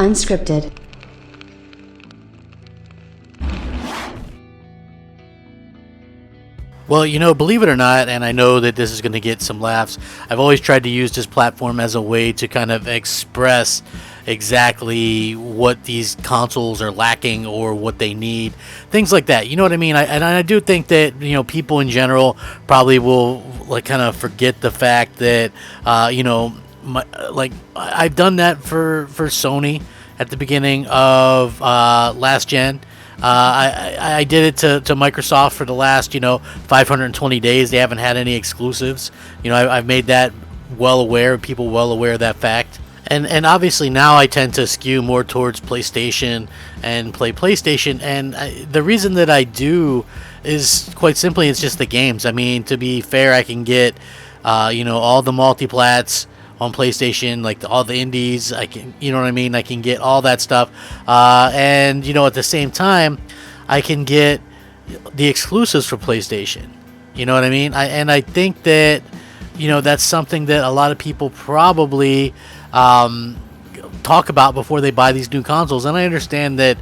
Unscripted. Well, you know, believe it or not, and I know that this is going to get some laughs, I've always tried to use this platform as a way to kind of express exactly what these consoles are lacking or what they need, things like that. You know what I mean? I do think that, you know, people in general probably will like kind of forget the fact that, I've done that for Sony at the beginning of last gen. I did it to Microsoft for the last, 520 days. They haven't had any exclusives. You know, I've made that well aware, people well aware of that fact. And obviously now I tend to skew more towards PlayStation and play PlayStation. And the reason that I do is quite simply it's just the games. I mean, to be fair, I can get, all the multiplats on PlayStation, like all the indies. I can, you know what I mean? I can get all that stuff. And, at the same time, I can get the exclusives for PlayStation. You know what I mean? I think that, that's something that a lot of people probably talk about before they buy these new consoles. And I understand that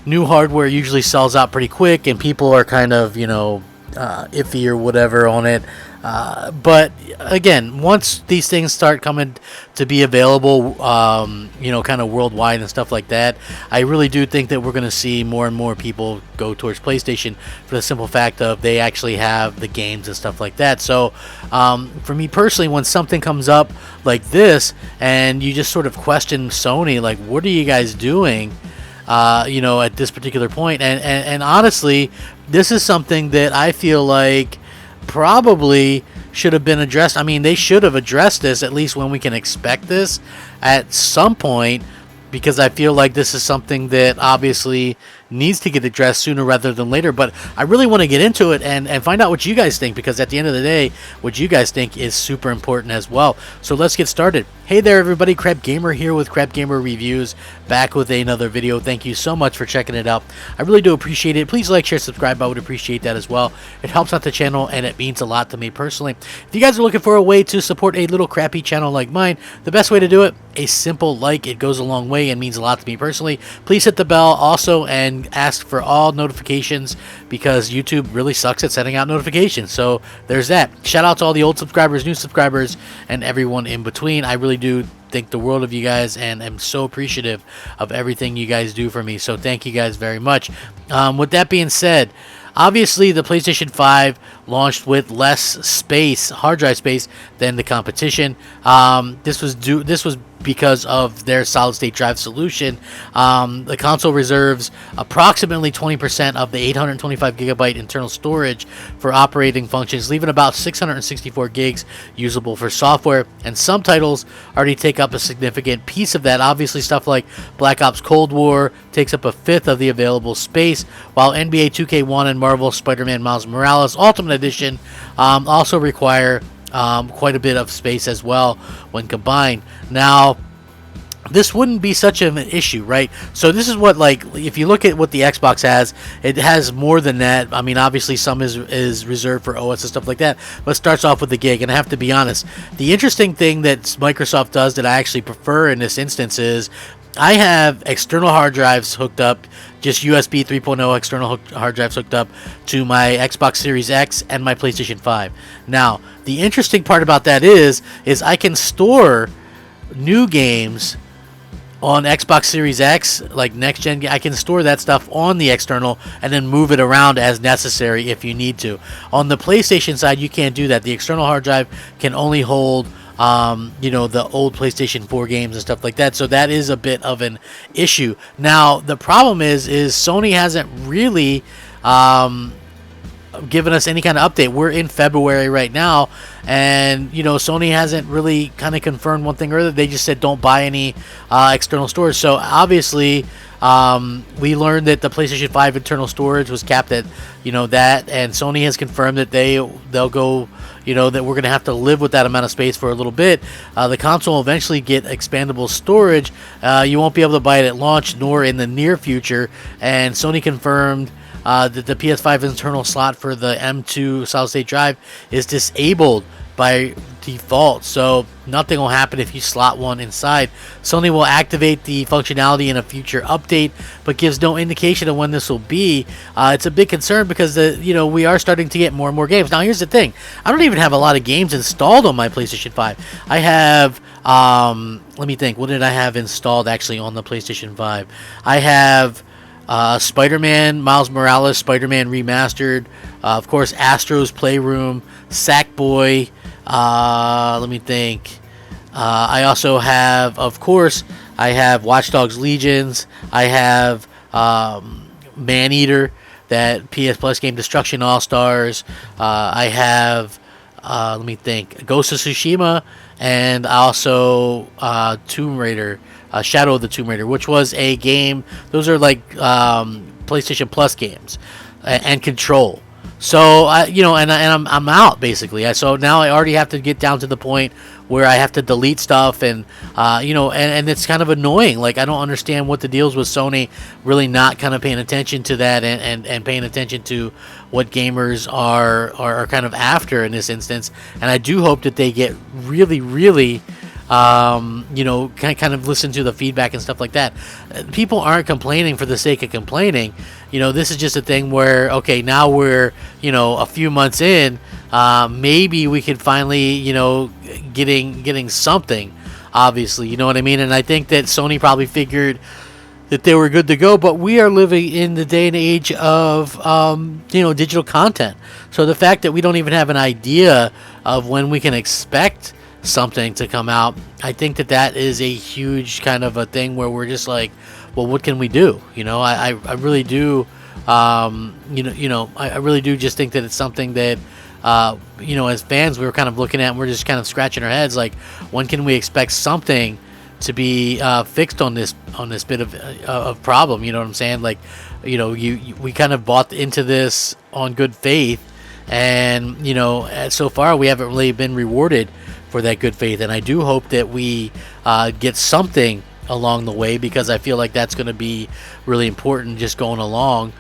new hardware usually sells out pretty quick and people are kind of, iffy or whatever on it. But again, once these things start coming to be available, kind of worldwide and stuff like that, I really do think that we're going to see more and more people go towards PlayStation for the simple fact of they actually have the games and stuff like that. So for me personally, when something comes up like this and you just sort of question Sony, like, what are you guys doing? At this particular point, and honestly, this is something that I feel like probably should have been addressed. I mean, they should have addressed this at least when we can expect this at some point, because I feel like this is something that obviously needs to get addressed sooner rather than later. But I really want to get into it and find out what you guys think, because at the end of the day, what you guys think is super important as well. So let's get started. Hey there everybody, Crapgamer here with Crapgamer Reviews, back with another video. Thank you so much for checking it out. I really do appreciate it. Please like, share, subscribe. I would appreciate that as well. It helps out the channel and it means a lot to me personally. If you guys are looking for a way to support a little crappy channel like mine, the best way to do it, a simple like. It goes a long way and means a lot to me personally. Please hit the bell also and ask for all notifications, because YouTube really sucks at sending out notifications. So there's that. Shout out to all the old subscribers, new subscribers, and everyone in between. I really do think the world of you guys and am so appreciative of everything you guys do for me. So thank you guys very much. With that being said, obviously the PlayStation 5 launched with less space, hard drive space, than the competition. This was because of their solid state drive solution. The console reserves approximately 20% of the 825 gigabyte internal storage for operating functions, leaving about 664 gigs usable for software, and some titles already take up a significant piece of that. Obviously stuff like Black Ops Cold War takes up a fifth of the available space, while NBA 2K1 and Marvel Spider-Man Miles Morales Ultimate Edition also require quite a bit of space as well when combined. Now, this wouldn't be such an issue, right? So this is what, like, if you look at what the Xbox has, it has more than that. I mean, obviously some is reserved for OS and stuff like that, but it starts off with the gig. And I have to be honest, the interesting thing that Microsoft does that I actually prefer in this instance is I have external hard drives hooked up, just USB 3.0 external hard drives hooked up to my Xbox Series X and my PlayStation 5. Now, the interesting part about that is I can store new games on Xbox Series X, like next gen. I can store that stuff on the external and then move it around as necessary if you need to. On the PlayStation side, you can't do that. The external hard drive can only hold the old PlayStation 4 games and stuff like that. So that is a bit of an issue. Now, the problem is Sony hasn't really given us any kind of update. We're in February right now, and Sony hasn't really kind of confirmed one thing or other. They just said don't buy any external storage. So obviously we learned that the PlayStation 5 internal storage was capped at that, and Sony has confirmed that they'll go, that we're going to have to live with that amount of space for a little bit. The console will eventually get expandable storage. You won't be able to buy it at launch nor in the near future, and Sony confirmed that the PS5 internal slot for the M2 solid-state drive is disabled by default, so nothing will happen if you slot one inside. Sony will activate the functionality in a future update, but gives no indication of when this will be. It's a big concern because we are starting to get more and more games. Now here's the thing, I don't even have a lot of games installed on my PlayStation 5. I have let me think, what did I have installed actually on the PlayStation 5? I have Spider-Man, Miles Morales, Spider-Man Remastered, of course, Astro's Playroom, Sackboy, let me think. I also have, of course, I have Watch Dogs Legions, I have Maneater, that PS Plus game, Destruction All-Stars, I have, let me think, Ghost of Tsushima, and also Tomb Raider, Shadow of the Tomb Raider, which was a game. Those are like PlayStation Plus games, and Control. So I'm out basically. So now I already have to get down to the point where I have to delete stuff, and and it's kind of annoying. Like, I don't understand what the deals with Sony really not kind of paying attention to that, and paying attention to what gamers are kind of after in this instance. And I do hope that they get really kind of listen to the feedback and stuff like that. People aren't complaining for the sake of complaining. This is just a thing where, okay, now we're, a few months in, maybe we could finally, getting something, obviously, you know what I mean? And I think that Sony probably figured that they were good to go, but we are living in the day and age of, digital content. So the fact that we don't even have an idea of when we can expect something to come out, I think that is a huge kind of a thing where we're just like, well, what can we do? I really do, I really do just think that it's something that, as fans, we were kind of looking at, and we're just kind of scratching our heads, like, when can we expect something to be fixed on this bit of problem? You know what I'm saying? Like, we kind of bought into this on good faith, and so far we haven't really been rewarded for that good faith. And I do hope that we get something along the way, because I feel like that's going to be really important just going along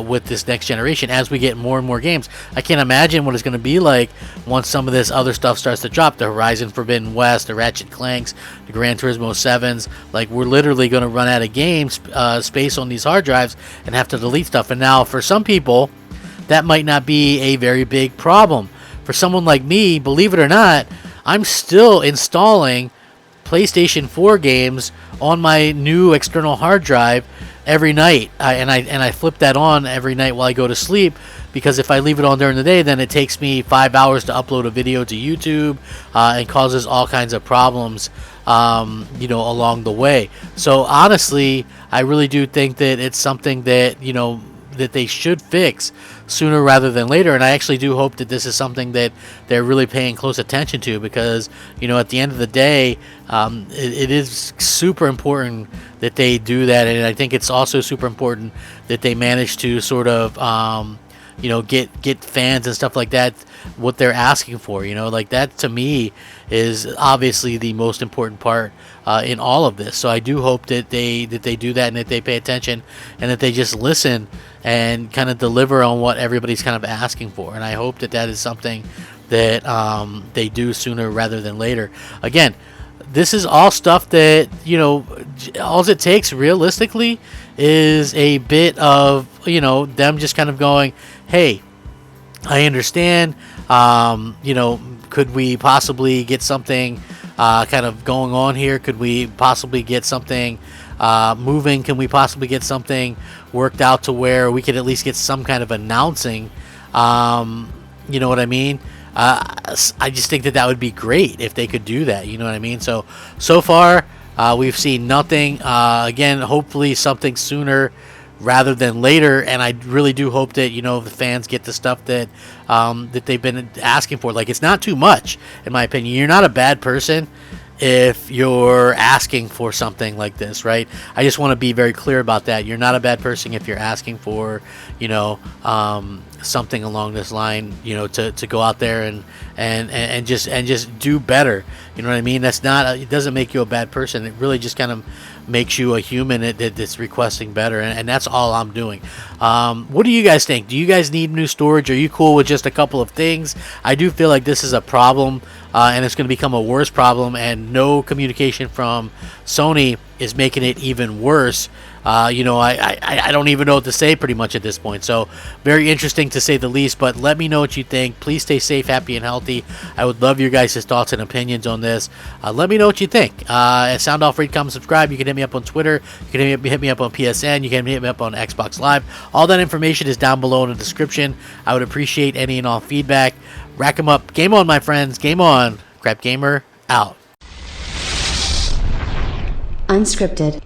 with this next generation as we get more and more games. I can't imagine what it's going to be like once some of this other stuff starts to drop. The Horizon Forbidden West, the Ratchet Clanks, the Gran Turismo 7s. Like, we're literally going to run out of game space on these hard drives and have to delete stuff. And now for some people, that might not be a very big problem. For someone like me, believe it or not, I'm still installing PlayStation 4 games on my new external hard drive every night, and I flip that on every night while I go to sleep, because if I leave it on during the day, then it takes me 5 hours to upload a video to YouTube, and causes all kinds of problems along the way. So honestly, I really do think that it's something that that they should fix sooner rather than later. And I actually do hope that this is something that they're really paying close attention to, because at the end of the day, it is super important that they do that. And I think it's also super important that they manage to sort of get fans and stuff like that what they're asking for. Like, that to me is obviously the most important part in all of this. So I do hope that they do that, and that they pay attention, and that they just listen and kind of deliver on what everybody's kind of asking for. And I hope that is something that they do sooner rather than later. Again, this is all stuff that all it takes realistically is a bit of them just kind of going, hey, I understand, could we possibly get something kind of going on here? Could we possibly get something moving? Can we possibly get something worked out to where we could at least get some kind of announcing? You know what I mean? I just think that would be great if they could do that. You know what I mean? So far, we've seen nothing. Again, hopefully something sooner rather than later. And I really do hope that the fans get the stuff that that they've been asking for. Like, it's not too much, in my opinion. You're not a bad person if you're asking for something like this, right? I just want to be very clear about that. You're not a bad person if you're asking for something along this line, you know, to go out there and just do better. You know what I mean? That's not, it doesn't make you a bad person. It really just kind of makes you a human that's requesting better, and that's all I'm doing. What do you guys think? Do you guys need new storage? Are you cool with just a couple of things? I do feel like this is a problem, and it's going to become a worse problem, and no communication from Sony is making it even worse. You know, I don't even know what to say pretty much at this point. So very interesting to say the least, but let me know what you think. Please stay safe, happy, and healthy. I would love your guys' thoughts and opinions on this. Let me know what you think. Sound off, rate, comment, subscribe. You can hit me up on Twitter. You can hit me up on PSN. You can hit me up on Xbox Live. All that information is down below in the description. I would appreciate any and all feedback. Rack 'em up. Game on, my friends. Game on. Crapgamer out. Unscripted.